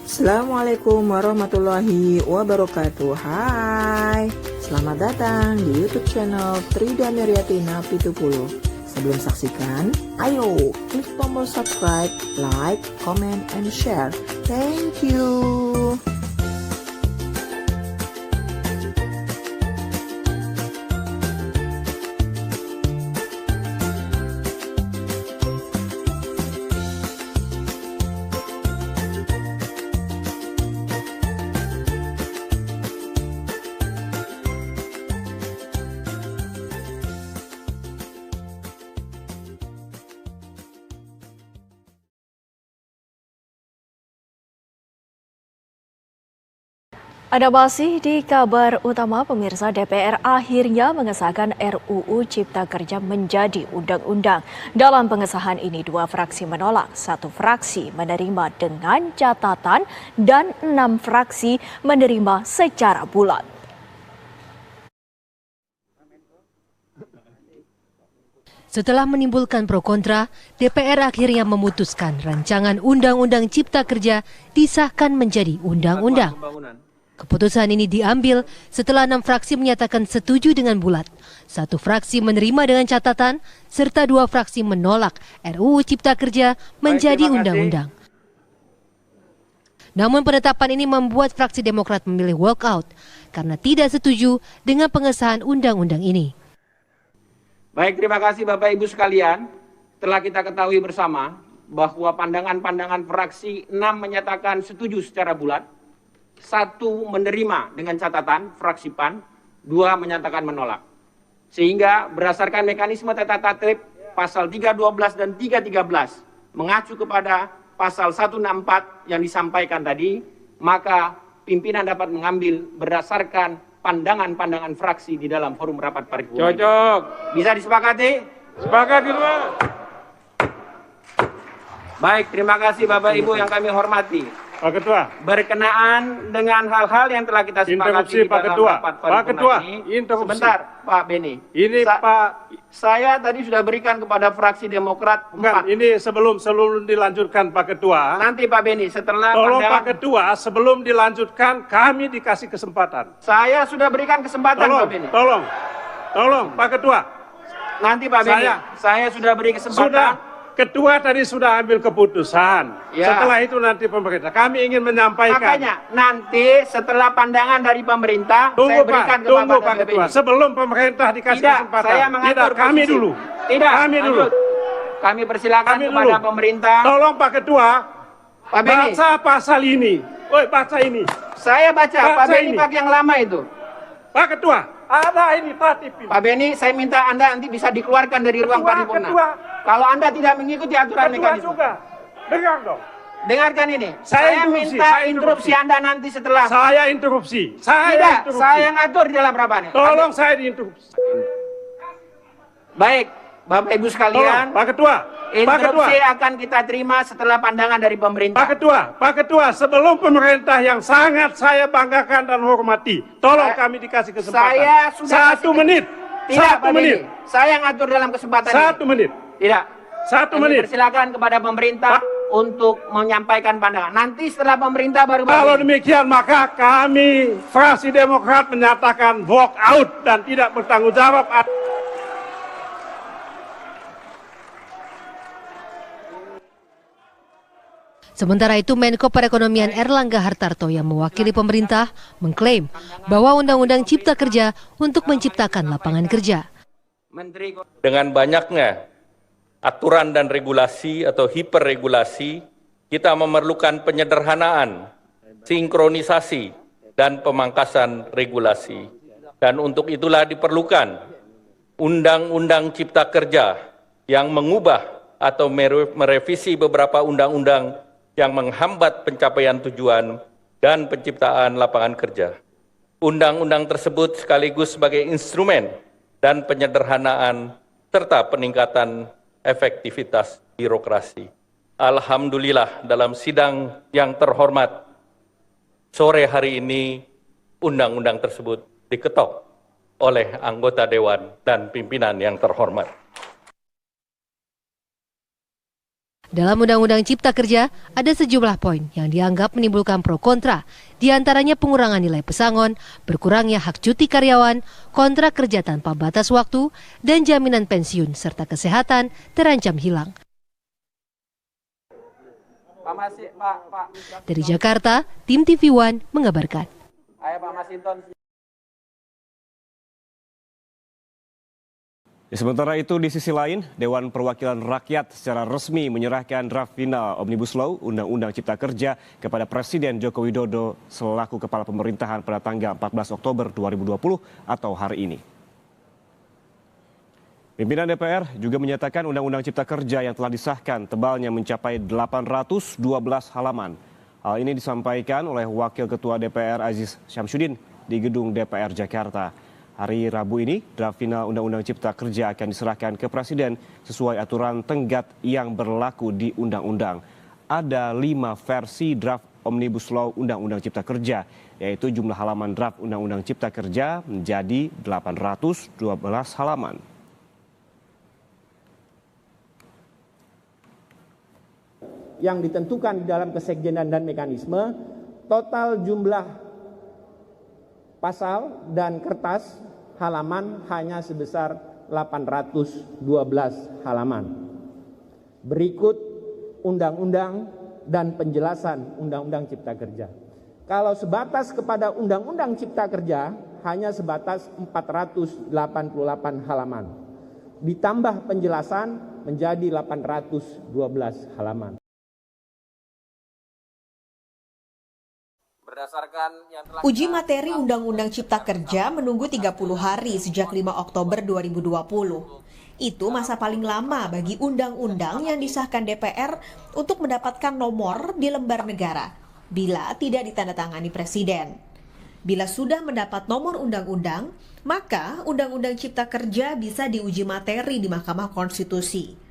Assalamualaikum warahmatullahi wabarakatuh. Hai, selamat datang di YouTube channel Trida Meriatina Pitupulu. Sebelum saksikan, ayo klik tombol subscribe, like, comment, and share. Thank you. Ada masih di kabar utama, pemirsa. DPR akhirnya mengesahkan RUU Cipta Kerja menjadi undang-undang. Dalam pengesahan ini, 2 fraksi menolak, 1 fraksi menerima dengan catatan, dan 6 fraksi menerima secara bulat. Setelah menimbulkan pro kontra, DPR akhirnya memutuskan rancangan Undang-Undang Cipta Kerja disahkan menjadi undang-undang. Keputusan ini diambil setelah 6 fraksi menyatakan setuju dengan bulat, 1 fraksi menerima dengan catatan, serta 2 fraksi menolak RUU Cipta Kerja menjadi undang-undang. Namun penetapan ini membuat fraksi Demokrat memilih walkout karena tidak setuju dengan pengesahan undang-undang ini. Baik, terima kasih Bapak Ibu sekalian. Telah kita ketahui bersama bahwa pandangan-pandangan fraksi 6 menyatakan setuju secara bulat, 1 menerima dengan catatan fraksi PAN, 2 menyatakan menolak. Sehingga berdasarkan mekanisme tata tertib pasal 312 dan 313 mengacu kepada pasal 164 yang disampaikan tadi, maka pimpinan dapat mengambil berdasarkan pandangan-pandangan fraksi di dalam forum rapat paripurna. Cocok. Bisa disepakati? Sepakat kedua. Baik, terima kasih Bapak Ibu yang kami hormati. Pak Ketua. Berkenaan dengan hal-hal yang telah kita sepakati Interupsi, di Pak dalam Ketua. rapat Pak paripurna Ketua, ini. interupsi. Sebentar, Pak Beni. Ini Pak. Saya tadi sudah berikan kepada fraksi Demokrat Bukan, 4. ini sebelum dilanjutkan Pak Ketua. Nanti Pak Beni, setelah Tolong pandangan, Pak Ketua, sebelum dilanjutkan kami dikasih kesempatan. saya sudah berikan kesempatan Pak Beni. Tolong Pak Ketua. Nanti Pak Beni, saya sudah beri kesempatan. Sudah, Ketua tadi sudah ambil keputusan. Ya. Setelah itu nanti pemerintah. Kami ingin menyampaikan. Makanya nanti setelah pandangan dari pemerintah, Tunggu saya berikan Pak, tunggu Pak kepada Ketua. Beni. Sebelum pemerintah dikasih Tidak, kesempatan. saya mengatur Tidak, kami posisi. dulu. Tidak, Kami dulu. lanjut. Kami persilakan Kami kepada dulu. pemerintah. Tolong Pak Ketua, Pak Beni, baca pasal ini. Woi, baca ini. saya baca. Pak Baca Beni ini. pakai yang lama itu. Pak Ketua, ada ini tatip ini. Pak Beni, saya minta Anda nanti bisa dikeluarkan dari ruang paripurna. Ketua. Kalau Anda tidak mengikuti aturan Ketua mekanisme. juga. Dengar dong. Dengarkan ini. Saya minta interupsi Anda nanti setelah. Saya interupsi. Tidak, saya ngatur di dalam rapat ini. Tolong saya diinterupsi. Baik, Bapak Ibu sekalian. Tolong, Pak Ketua. Pak Ketua. Interupsi akan kita terima setelah pandangan dari pemerintah. Pak Ketua, sebelum pemerintah yang sangat saya banggakan dan hormati, tolong kami dikasih kesempatan. Saya sudah 1 menit. Tidak, 1 Pak menit. Beni. Saya ngatur dalam kesempatan 1 ini. menit. Tidak. 1 Kami menit. persilakan kepada pemerintah untuk menyampaikan pandangan. Nanti setelah pemerintah baru. Kalau demikian maka kami fraksi Demokrat menyatakan walk out dan tidak bertanggung jawab. Sementara itu, Menko Perekonomian Erlangga Hartarto yang mewakili pemerintah mengklaim bahwa Undang-Undang Cipta Kerja untuk menciptakan lapangan kerja. Dengan banyaknya aturan dan regulasi atau hiperregulasi, kita memerlukan penyederhanaan, sinkronisasi, dan pemangkasan regulasi. Dan untuk itulah diperlukan Undang-Undang Cipta Kerja yang mengubah atau merevisi beberapa undang-undang yang menghambat pencapaian tujuan dan penciptaan lapangan kerja. Undang-undang tersebut sekaligus sebagai instrumen dan penyederhanaan serta peningkatan efektivitas birokrasi. Alhamdulillah, dalam sidang yang terhormat sore hari ini undang-undang tersebut diketok oleh anggota dewan dan pimpinan yang terhormat. Dalam Undang-Undang Cipta Kerja, ada sejumlah poin yang dianggap menimbulkan pro kontra, di antaranya pengurangan nilai pesangon, berkurangnya hak cuti karyawan, kontrak kerja tanpa batas waktu, dan jaminan pensiun serta kesehatan terancam hilang. Dari Jakarta, tim TV One mengabarkan. Pak Masinton. Sementara itu di sisi lain, Dewan Perwakilan Rakyat secara resmi menyerahkan draft final Omnibus Law Undang-Undang Cipta Kerja kepada Presiden Joko Widodo selaku Kepala Pemerintahan pada tanggal 14 Oktober 2020 atau hari ini. Pimpinan DPR juga menyatakan Undang-Undang Cipta Kerja yang telah disahkan tebalnya mencapai 812 halaman. Hal ini disampaikan oleh Wakil Ketua DPR Aziz Syamsuddin di Gedung DPR Jakarta. Hari Rabu ini, draft final Undang-Undang Cipta Kerja akan diserahkan ke Presiden sesuai aturan tenggat yang berlaku di Undang-Undang. Ada 5 versi draft Omnibus Law Undang-Undang Cipta Kerja, yaitu jumlah halaman draft Undang-Undang Cipta Kerja menjadi 812 halaman. Yang ditentukan di dalam kesekjenan dan mekanisme, total jumlah pasal dan kertas halaman hanya sebesar 812 halaman. Berikut undang-undang dan penjelasan Undang-Undang Cipta Kerja. Kalau sebatas kepada Undang-Undang Cipta Kerja hanya sebatas 488 halaman. Ditambah penjelasan menjadi 812 halaman. Uji materi Undang-Undang Cipta Kerja menunggu 30 hari sejak 5 Oktober 2020. Itu masa paling lama bagi undang-undang yang disahkan DPR untuk mendapatkan nomor di lembar negara bila tidak ditandatangani Presiden. Bila sudah mendapat nomor undang-undang, maka Undang-Undang Cipta Kerja bisa diuji materi di Mahkamah Konstitusi.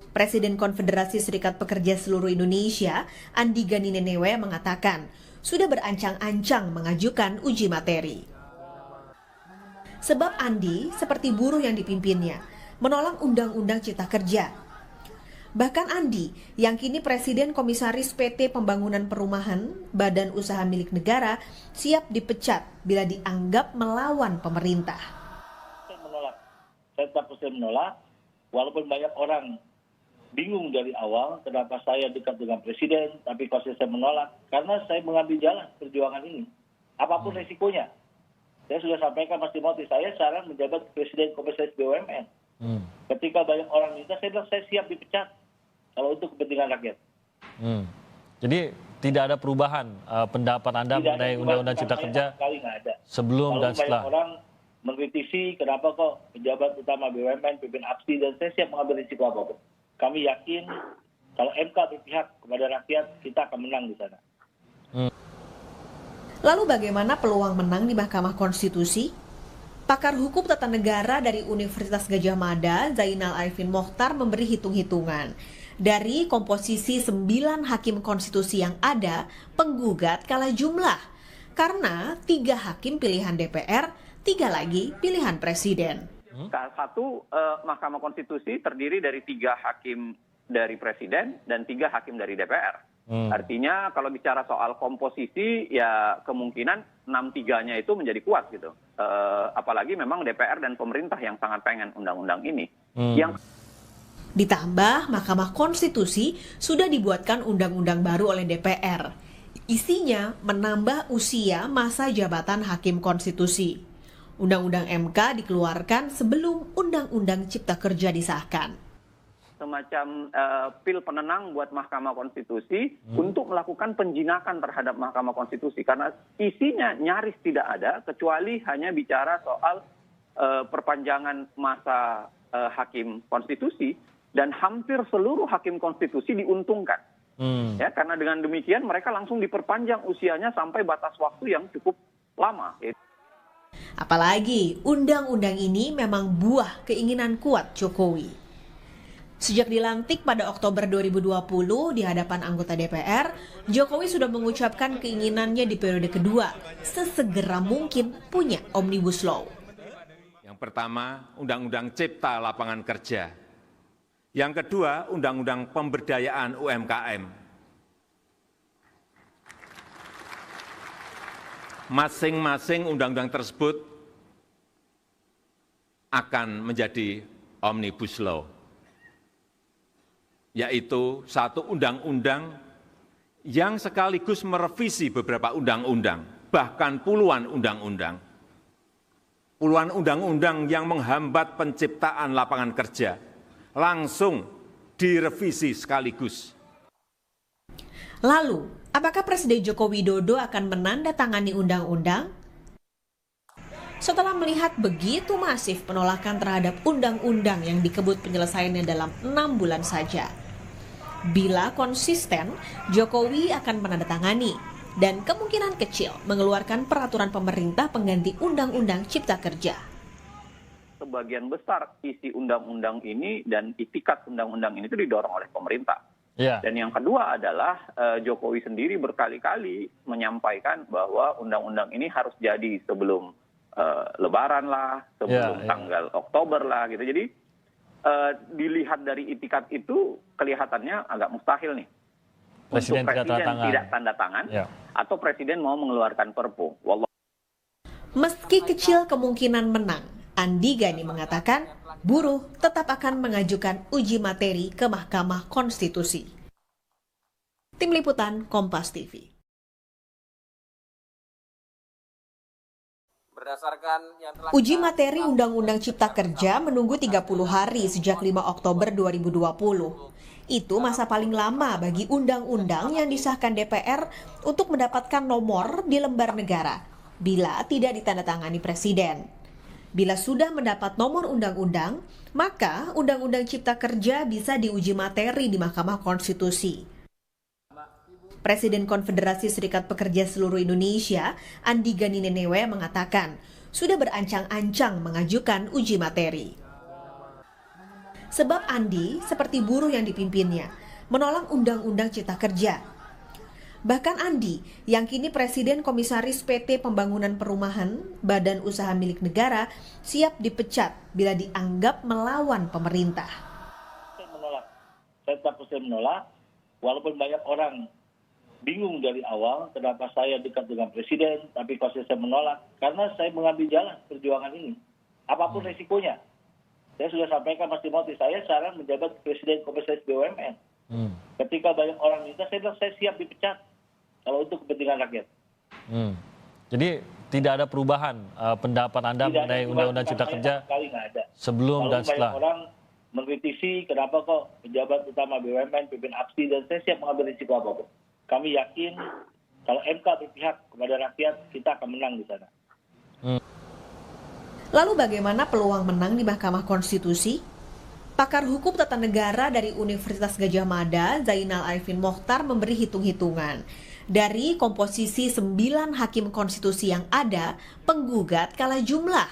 Presiden Konfederasi Serikat Pekerja Seluruh Indonesia, Andi Gani Nenewe mengatakan, sudah berancang-ancang mengajukan uji materi. Sebab Andi, seperti buruh yang dipimpinnya, menolak Undang-Undang Cipta Kerja. Bahkan Andi, yang kini Presiden Komisaris PT Pembangunan Perumahan, Badan Usaha Milik Negara, siap dipecat bila dianggap melawan pemerintah. Saya menolak, saya tetap menolak, walaupun banyak orang bingung dari awal kenapa saya dekat dengan Presiden, tapi kalau saya menolak, karena saya mengambil jalan perjuangan ini. Apapun resikonya. Saya sudah sampaikan Mas Timothy, saya sekarang menjabat Presiden Komisaris BUMN. Ketika banyak orang minta, saya bilang saya siap dipecat kalau untuk kepentingan rakyat. Jadi tidak ada perubahan pendapat Anda mengenai Undang-Undang Cipta Kerja sebelum dan setelah? Banyak orang mengkritisi kenapa kok pejabat utama BUMN, pimpin APSI, dan saya siap mengambil risiko apapun. Kami yakin kalau MK berpihak kepada rakyat, kita akan menang di sana. Lalu bagaimana peluang menang di Mahkamah Konstitusi? Pakar Hukum Tata Negara dari Universitas Gadjah Mada, Zainal Arifin Mokhtar memberi hitung-hitungan. Dari komposisi 9 hakim konstitusi yang ada, penggugat kalah jumlah. Karena 3 hakim pilihan DPR, 3 lagi pilihan Presiden. Satu, Mahkamah Konstitusi terdiri dari 3 hakim dari Presiden dan 3 hakim dari DPR. Artinya kalau bicara soal komposisi, ya kemungkinan 6-3-nya itu menjadi kuat gitu. Apalagi memang DPR dan pemerintah yang sangat pengen undang-undang ini. Ditambah Mahkamah Konstitusi sudah dibuatkan undang-undang baru oleh DPR. Isinya menambah usia masa jabatan hakim konstitusi. Undang-undang MK dikeluarkan sebelum Undang-Undang Cipta Kerja disahkan. Semacam pil penenang buat Mahkamah Konstitusi untuk melakukan penjinakan terhadap Mahkamah Konstitusi. Karena isinya nyaris tidak ada, kecuali hanya bicara soal perpanjangan masa hakim konstitusi, dan hampir seluruh hakim konstitusi diuntungkan. Ya, karena dengan demikian mereka langsung diperpanjang usianya sampai batas waktu yang cukup lama. Apalagi undang-undang ini memang buah keinginan kuat Jokowi. Sejak dilantik pada Oktober 2020 di hadapan anggota DPR, Jokowi sudah mengucapkan keinginannya di periode kedua sesegera mungkin punya Omnibus Law. Yang pertama, Undang-Undang Cipta Lapangan Kerja. Yang kedua, Undang-Undang Pemberdayaan UMKM. Masing-masing undang-undang tersebut akan menjadi Omnibus Law, yaitu satu undang-undang yang sekaligus merevisi beberapa undang-undang, bahkan puluhan undang-undang. Puluhan undang-undang yang menghambat penciptaan lapangan kerja, langsung direvisi sekaligus. Lalu, apakah Presiden Joko Widodo akan menandatangani undang-undang? Setelah melihat begitu masif penolakan terhadap undang-undang yang dikebut penyelesaiannya dalam 6 bulan saja, bila konsisten, Jokowi akan menandatangani dan kemungkinan kecil mengeluarkan peraturan pemerintah pengganti Undang-Undang Cipta Kerja. Sebagian besar isi undang-undang ini dan itikat undang-undang ini itu didorong oleh pemerintah. Ya. Dan yang kedua adalah Jokowi sendiri berkali-kali menyampaikan bahwa undang-undang ini harus jadi sebelum Lebaran lah, sebelum tanggal Oktober lah gitu. Jadi dilihat dari itikat itu kelihatannya agak mustahil nih. Presiden tidak tanda tangan atau presiden mau mengeluarkan perpu. Meski kecil kemungkinan menang, Andi Gani mengatakan buruh tetap akan mengajukan uji materi ke Mahkamah Konstitusi. Tim Liputan Kompas TV. Uji materi Undang-Undang Cipta Kerja menunggu 30 hari sejak 5 Oktober 2020. Itu masa paling lama bagi undang-undang yang disahkan DPR untuk mendapatkan nomor di lembar negara bila tidak ditandatangani presiden. Bila sudah mendapat nomor undang-undang, maka Undang-Undang Cipta Kerja bisa diuji materi di Mahkamah Konstitusi. Presiden Konfederasi Serikat Pekerja Seluruh Indonesia, Andi Gani Nenewe mengatakan, sudah berancang-ancang mengajukan uji materi. Sebab Andi, seperti buruh yang dipimpinnya, menolak Undang-Undang Cipta Kerja. Bahkan Andi, yang kini Presiden Komisaris PT Pembangunan Perumahan, Badan Usaha Milik Negara, siap dipecat bila dianggap melawan pemerintah. Saya menolak. Saya tetap menolak, walaupun banyak orang bingung dari awal kenapa saya dekat dengan Presiden, tapi konsisten saya menolak, karena saya mengambil jalan perjuangan ini. Apapun resikonya. Saya sudah sampaikan Mas Timothy, saya sekarang menjabat Presiden Komisaris BUMN. Ketika banyak orang minta, saya bilang saya siap dipecat kalau untuk kepentingan rakyat. Jadi tidak ada perubahan pendapat Anda mengenai Undang-Undang Cipta Kerja sebelum dan setelah. Banyak orang mengkritisi kenapa kok pejabat utama BUMN, pimpin APSI, dan saya siap mengambil risiko apapun. Kami yakin kalau MK berpihak kepada rakyat, kita akan menang di sana. Lalu bagaimana peluang menang di Mahkamah Konstitusi? Pakar Hukum Tata Negara dari Universitas Gadjah Mada, Zainal Arifin Mokhtar memberi hitung-hitungan. Dari komposisi 9 hakim konstitusi yang ada, penggugat kalah jumlah.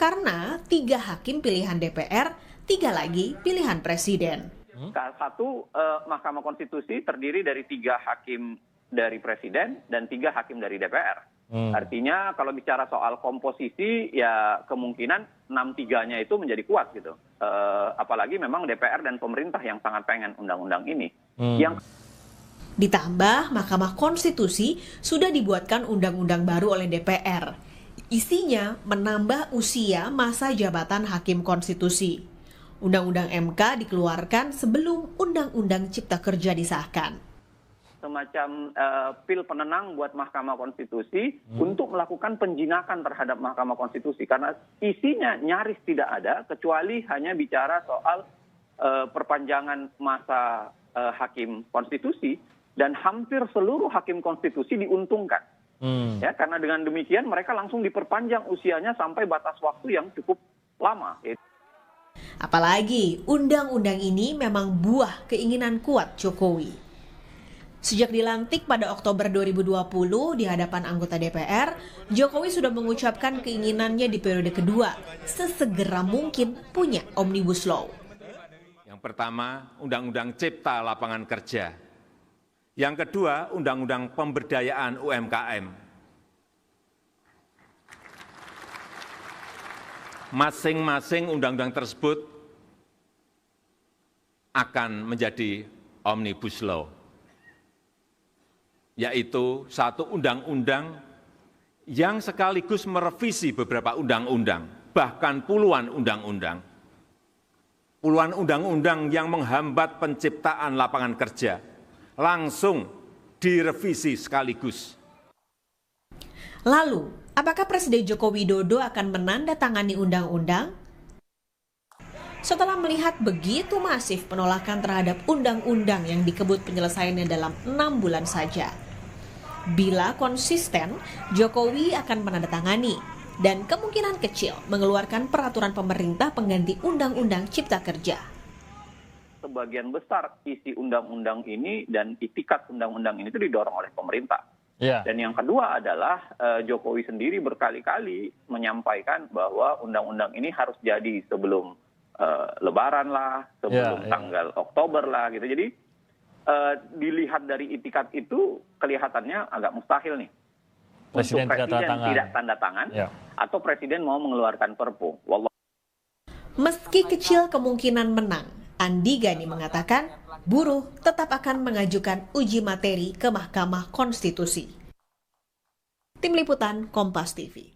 Karena 3 hakim pilihan DPR, 3 lagi pilihan Presiden. Satu, Mahkamah Konstitusi terdiri dari 3 hakim dari Presiden dan 3 hakim dari DPR. Artinya kalau bicara soal komposisi, ya kemungkinan 6-3-nya itu menjadi kuat gitu. Apalagi memang DPR dan pemerintah yang sangat pengen undang-undang ini. Ditambah Mahkamah Konstitusi sudah dibuatkan undang-undang baru oleh DPR. Isinya menambah usia masa jabatan hakim konstitusi. Undang-undang MK dikeluarkan sebelum Undang-Undang Cipta Kerja disahkan. Semacam pil penenang buat Mahkamah Konstitusi untuk melakukan penjinakan terhadap Mahkamah Konstitusi. Karena isinya nyaris tidak ada, kecuali hanya bicara soal perpanjangan masa hakim konstitusi, dan hampir seluruh hakim konstitusi diuntungkan. Ya, karena dengan demikian mereka langsung diperpanjang usianya sampai batas waktu yang cukup lama. Apalagi undang-undang ini memang buah keinginan kuat Jokowi. Sejak dilantik pada Oktober 2020 di hadapan anggota DPR, Jokowi sudah mengucapkan keinginannya di periode kedua sesegera mungkin punya Omnibus Law. Yang pertama, Undang-Undang Cipta Lapangan Kerja. Yang kedua, Undang-Undang Pemberdayaan UMKM. Masing-masing undang-undang tersebut akan menjadi Omnibus Law, yaitu satu undang-undang yang sekaligus merevisi beberapa undang-undang, bahkan puluhan undang-undang. Puluhan undang-undang yang menghambat penciptaan lapangan kerja, langsung direvisi sekaligus. Lalu, apakah Presiden Joko Widodo akan menandatangani undang-undang? Setelah melihat begitu masif penolakan terhadap undang-undang yang dikebut penyelesaiannya dalam 6 bulan saja, bila konsisten, Jokowi akan menandatangani dan kemungkinan kecil mengeluarkan peraturan pemerintah pengganti Undang-Undang Cipta Kerja. Sebagian besar isi undang-undang ini dan itikat undang-undang ini itu didorong oleh pemerintah. Ya. Dan yang kedua adalah Jokowi sendiri berkali-kali menyampaikan bahwa undang-undang ini harus jadi sebelum Lebaran lah, sebelum tanggal Oktober lah gitu. Jadi dilihat dari itikat itu kelihatannya agak mustahil nih. Presiden tidak tanda tangan atau Presiden mau mengeluarkan Perpu. Meski kecil kemungkinan menang, Andi Gani mengatakan buruh tetap akan mengajukan uji materi ke Mahkamah Konstitusi. Tim Liputan Kompas TV.